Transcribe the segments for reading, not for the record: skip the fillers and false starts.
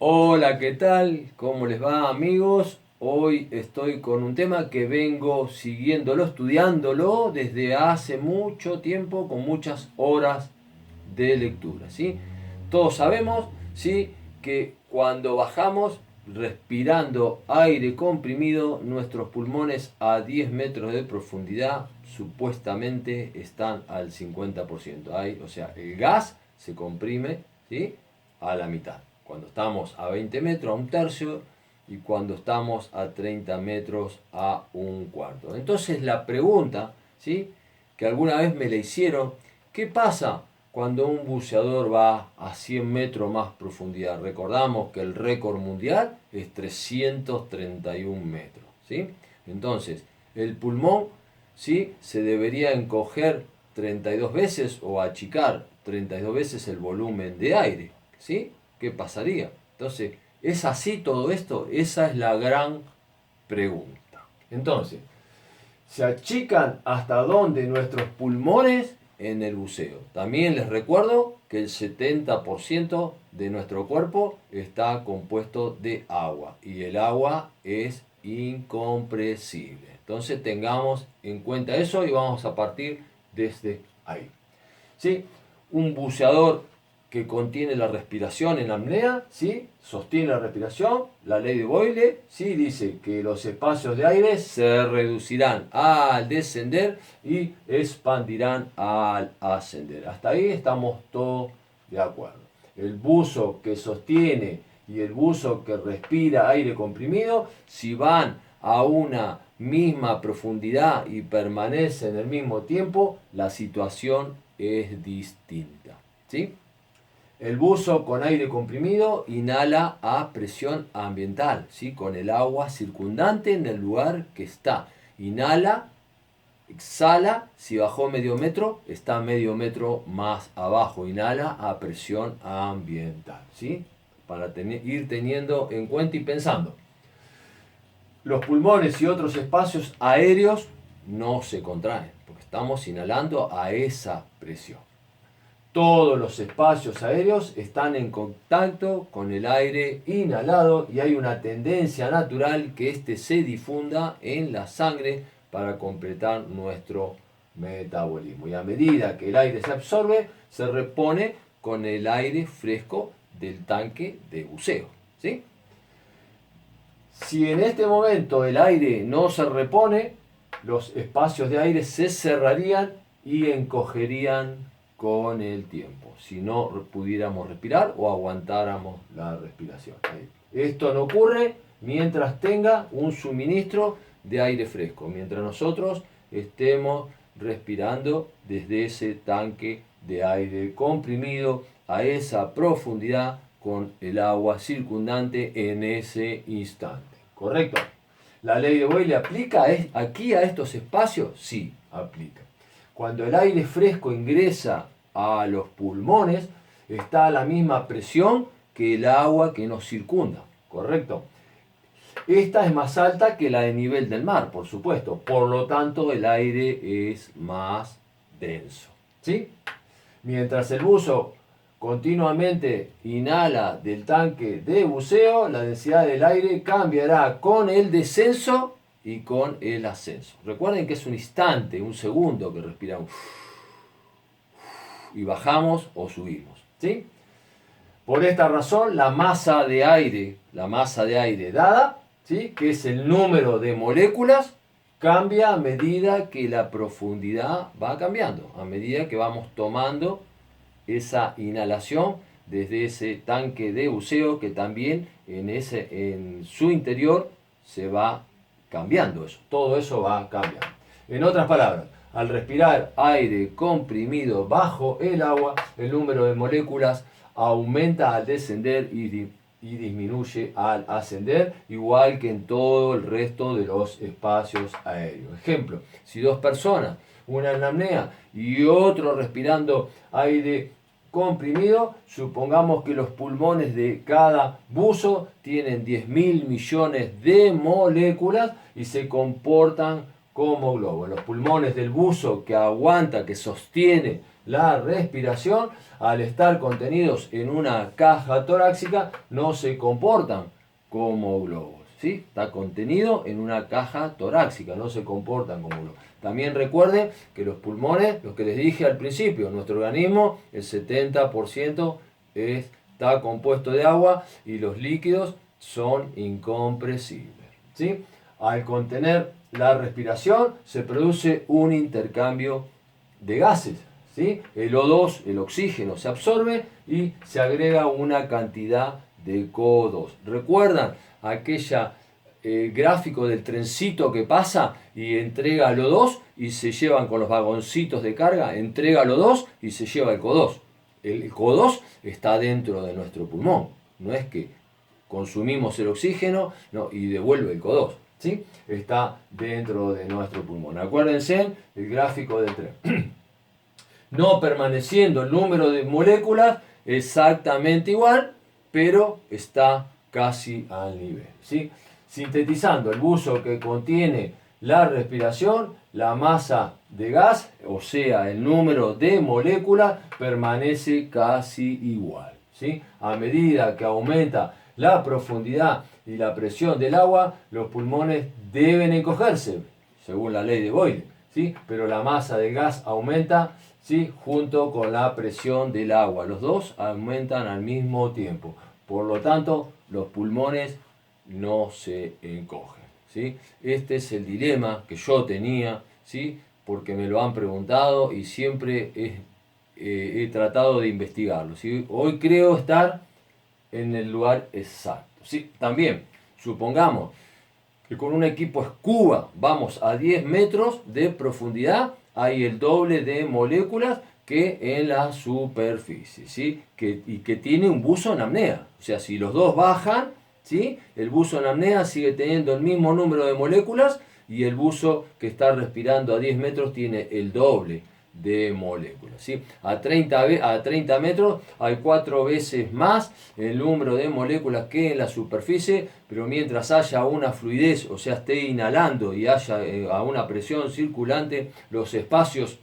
Hola, ¿qué tal? ¿Cómo les va, amigos? Hoy estoy con un tema que vengo siguiéndolo, estudiándolo desde hace mucho tiempo, con muchas horas de lectura, ¿sí? Todos sabemos, ¿sí?, que cuando bajamos respirando aire comprimido, nuestros pulmones a 10 metros de profundidad supuestamente están al 50%. O sea, el gas se comprime, ¿sí?, a la mitad. Cuando estamos a 20 metros, a un tercio, y cuando estamos a 30 metros, a un cuarto. Entonces la pregunta, ¿sí?, que alguna vez me la hicieron: ¿qué pasa cuando un buceador va a 100 metros más profundidad? Recordamos que el récord mundial es 331 metros, ¿sí? Entonces, el pulmón, ¿sí?, se debería encoger 32 veces o achicar 32 veces el volumen de aire, ¿sí? ¿Qué pasaría? Entonces, ¿es así todo esto? Esa es la gran pregunta. Entonces, se achican hasta donde nuestros pulmones en el buceo. También les recuerdo que el 70% de nuestro cuerpo está compuesto de agua y el agua es incompresible. Entonces tengamos en cuenta eso y vamos a partir desde ahí. ¿Sí? Un buceador que contiene la respiración en apnea, ¿sí?, sostiene la respiración. La ley de Boyle, ¿sí?, dice que los espacios de aire se reducirán al descender y expandirán al ascender. Hasta ahí estamos todos de acuerdo. El buzo que sostiene y el buzo que respira aire comprimido, si van a una misma profundidad y permanecen el mismo tiempo, la situación es distinta, ¿sí? El buzo con aire comprimido inhala a presión ambiental, ¿sí?, con el agua circundante en el lugar que está. Inhala, exhala, si bajó medio metro, está medio metro más abajo. Inhala a presión ambiental, ¿sí? Para ir teniendo en cuenta y pensando. Los pulmones y otros espacios aéreos no se contraen, porque estamos inhalando a esa presión. Todos los espacios aéreos están en contacto con el aire inhalado y hay una tendencia natural que éste se difunda en la sangre para completar nuestro metabolismo. Y a medida que el aire se absorbe, se repone con el aire fresco del tanque de buceo, ¿sí? Si en este momento el aire no se repone, los espacios de aire se cerrarían y encogerían con el tiempo, si no pudiéramos respirar o aguantáramos la respiración. Esto no ocurre mientras tenga un suministro de aire fresco, mientras nosotros estemos respirando desde ese tanque de aire comprimido a esa profundidad con el agua circundante en ese instante. ¿Correcto? ¿La ley de Boyle aplica aquí a estos espacios? Sí, aplica. Cuando el aire fresco ingresa a los pulmones, está a la misma presión que el agua que nos circunda. ¿Correcto? Esta es más alta que la de nivel del mar, por supuesto. Por lo tanto, el aire es más denso, ¿sí? Mientras el buzo continuamente inhala del tanque de buceo, la densidad del aire cambiará con el descenso y con el ascenso. Recuerden que es un instante, un segundo que respiramos y bajamos o subimos, ¿sí? Por esta razón, la masa de aire dada, ¿sí?, que es el número de moléculas, cambia a medida que la profundidad va cambiando, a medida que vamos tomando esa inhalación desde ese tanque de buceo, que también en su interior se va cambiando eso. Todo eso va cambiando. En otras palabras, al respirar aire comprimido bajo el agua, el número de moléculas aumenta al descender y disminuye al ascender, igual que en todo el resto de los espacios aéreos. Ejemplo, si dos personas, una en apnea y otro respirando aire comprimido, supongamos que los pulmones de cada buzo tienen 10.000 millones de moléculas y se comportan como globos. Los pulmones del buzo que aguanta, que sostiene la respiración, al estar contenidos en una caja torácica, no se comportan como globos. ¿Sí? Está contenido en una caja torácica, no se comportan como globos. También recuerden que los pulmones, lo que les dije al principio, nuestro organismo, el 70% está compuesto de agua y los líquidos son incompresibles. ¿Sí? Al contener la respiración se produce un intercambio de gases. ¿Sí? El O2, el oxígeno, se absorbe y se agrega una cantidad de CO2. ¿Recuerdan aquella gráfico del trencito que pasa y entrega el O2 y se llevan con los vagoncitos de carga, entrega el O2 y se lleva el CO2? El CO2 está dentro de nuestro pulmón, no es que consumimos el oxígeno y devuelve el CO2. ¿Sí? Está dentro de nuestro pulmón. Acuérdense el gráfico del tren. No permaneciendo el número de moléculas exactamente igual, pero está casi al nivel. ¿Sí? Sintetizando, el buzo que contiene la respiración, la masa de gas, o sea, el número de moléculas, permanece casi igual. ¿Sí? A medida que aumenta la profundidad y la presión del agua, los pulmones deben encogerse, según la ley de Boyle. ¿Sí? Pero la masa de gas aumenta, ¿sí?, junto con la presión del agua. Los dos aumentan al mismo tiempo. Por lo tanto, los pulmones no se encogen. ¿Sí? Este es el dilema que yo tenía, ¿sí?, porque me lo han preguntado y siempre he tratado de investigarlo. ¿Sí? Hoy creo estar en el lugar exacto. ¿Sí? También, supongamos que con un equipo scuba vamos a 10 metros de profundidad, hay el doble de moléculas que en la superficie, ¿sí? Y que tiene un buzo en apnea. O sea, si los dos bajan, ¿sí?, el buzo en apnea sigue teniendo el mismo número de moléculas y el buzo que está respirando a 10 metros tiene el doble de moléculas. ¿Sí? A 30 metros hay 4 veces más el número de moléculas que en la superficie, pero mientras haya una fluidez, o sea, esté inhalando y haya a una presión circulante, los espacios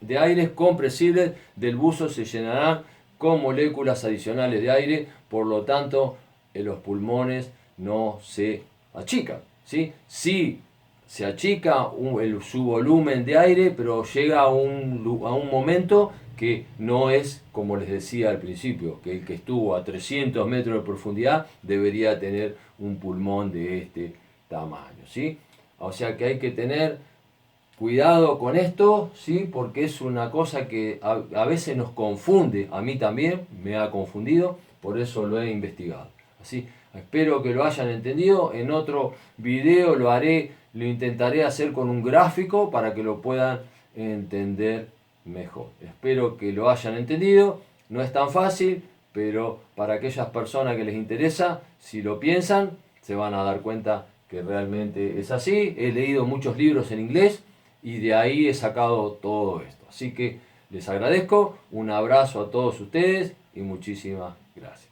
de aire compresibles del buzo se llenarán con moléculas adicionales de aire, por lo tanto, los pulmones no se achican. ¿Sí? Sí, se achica su volumen de aire, pero llega a un momento que no es, como les decía al principio, que el que estuvo a 300 metros de profundidad debería tener un pulmón de este tamaño. ¿Sí? O sea que hay que tener cuidado con esto, ¿sí?, porque es una cosa que a veces nos confunde, a mí también me ha confundido, por eso lo he investigado. Así, espero que lo hayan entendido. En otro video lo intentaré hacer con un gráfico para que lo puedan entender mejor. Espero que lo hayan entendido. No es tan fácil, pero para aquellas personas que les interesa, si lo piensan, se van a dar cuenta que realmente es así. He leído muchos libros en inglés y de ahí he sacado todo esto. Así que les agradezco, un abrazo a todos ustedes y muchísimas gracias.